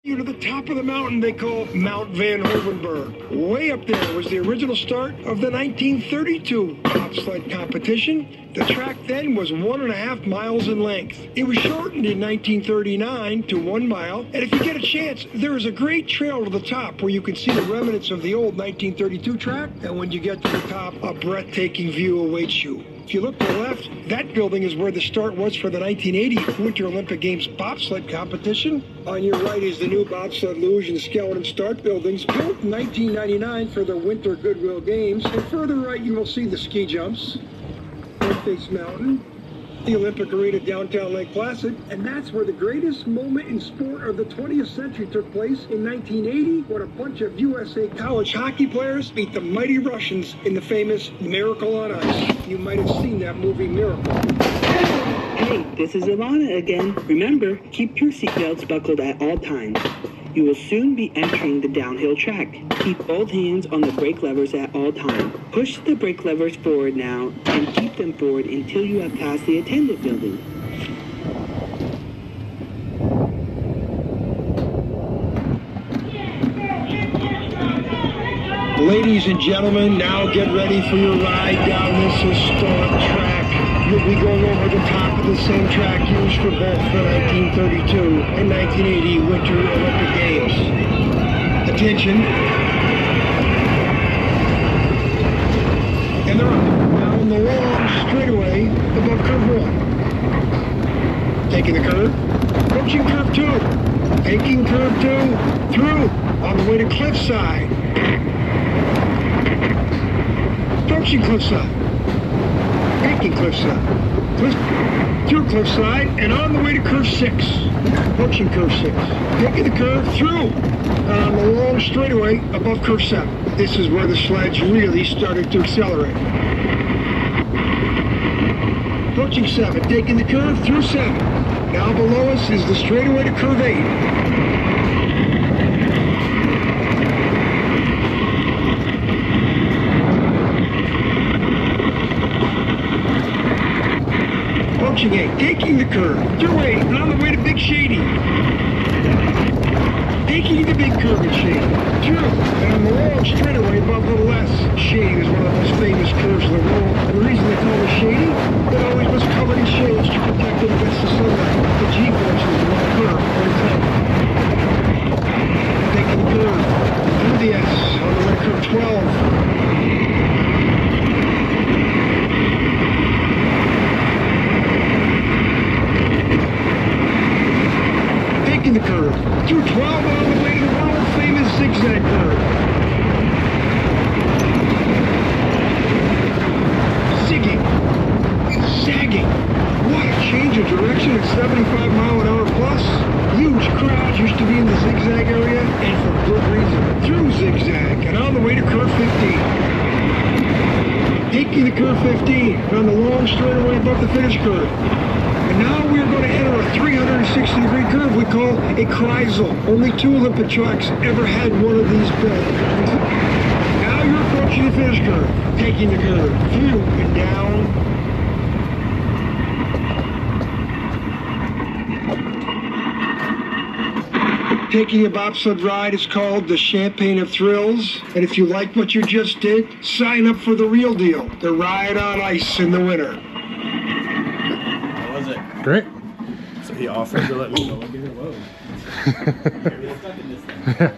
You to the top of the mountain they call Mount VanHoevenberg. Way up there was the original start of the 1932 bobsled competition. The track then was 1.5 miles in length. It was shortened in 1939 to 1 mile, and if you get a chance, there is a great trail to the top where you can see the remnants of the old 1932 track, and when you get to the top, a breathtaking view awaits you. If you look to the left, that building is where the start was for the 1980 Winter Olympic Games bobsled competition. On your right is the new bobsled luge and skeleton start buildings, built in 1999 for the Winter Goodwill Games. And further right, you will see the ski jumps, North-Face Mountain, the Olympic Arena downtown Lake Placid, and that's where the greatest moment in sport of the 20th century took place in 1980 when a bunch of USA college hockey players beat the mighty Russians in the famous Miracle on Ice. You might have seen that movie Miracle. Hey, this is Ilana again. Remember, keep your seatbelts buckled at all times. You will soon be entering the downhill track. Keep both hands on the brake levers at all times. Push the brake levers forward now and keep them forward until you have passed the attendant building. Ladies and gentlemen, now get ready for your ride down this historic track. You'll be going over the top of the same track used for both the 1932 and 1980 Winter Olympic Games. Attention. And they're up. Now on the long straightaway above curve 1. Taking the curve. Approaching curve 2. Taking curve 2. Through. On the way to cliffside. Approaching cliffside. Taking cliffside. Through cliffside and on the way to curve 6. Approaching curve 6. Taking the curve through. On the long straightaway above curve 7. This is where the sleds really started to accelerate. Approaching 7. Taking the curve through 7. Now below us is the straightaway to curve 8. Approaching 8, taking the curve, through 8, and on the way to Big Shady. Taking the big curve at Shady, through, and on the long straightaway above Little S. Shady is one of the most famous curves in the world, and the reason they call it Shady, it always was covered in shades to protect it against the sunlight. The G-forces of the curve, very tough. Taking the curve, through the S, on the way to curve 12. Taking the curve, through 12 on the way to the world famous zigzag curve. Zigging, sagging. What a change of direction at 75-mile-an-hour plus. Huge crowds used to be in the zigzag area, and for good reason. Through zigzag, and on the way to curve 15. Taking the curve 15, and on the long straightaway above the finish curve. And now we're going to enter a 360-degree curve we call a Kreisel. Only 2 Olympic tracks ever had one of these built. Now you're approaching the finish curve, taking the curve through and down. Taking a bobsled ride is called the Champagne of Thrills. And if you like what you just did, sign up for the real deal, the ride on ice in the winter. Great. So he offered to let me go and get it low. We're stuck in this thing.